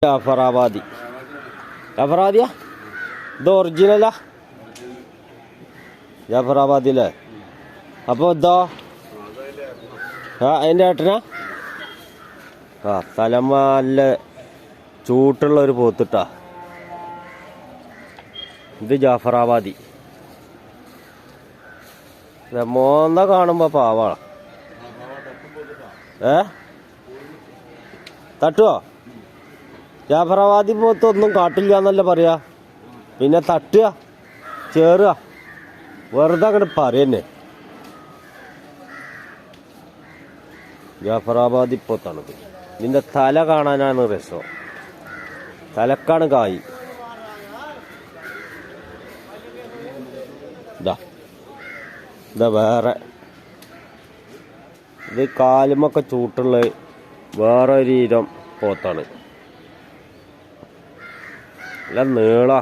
ജാഫറാബാദി ജാഫറാബാദിയാ ഇത് ഒറിജിനലാ ജാഫറാബാദില്ലേ? അപ്പോൾ ഇതോ അതിൻ്റെ ഏട്ടനാ? തലമ്മ നല്ല ചൂട്ടുള്ള ഒരു പോത്തിട്ടാ. ഇത് ജാഫറാബാദി. മോന്ത കാണുമ്പോ പാവാ. തട്ടുവോ? ജാഫറാബാദി പോത്തൊന്നും കാട്ടില്ല എന്നല്ല പറയാ. പിന്നെ തട്ടുക ചേറുക വെറുതെ അങ്ങോട്ട് പറയന്നെ. ജാഫറാബാദി പോത്താണിത്. ഇതിൻ്റെ തല കാണാനാണ് രസം. തലക്കാണ് കായ്. ഇതാ വേറെ ഇത് കാലുമൊക്കെ ചൂട്ടുള്ള വേറെ ഒരു ഇനം പോത്താണ്. നല്ല നീള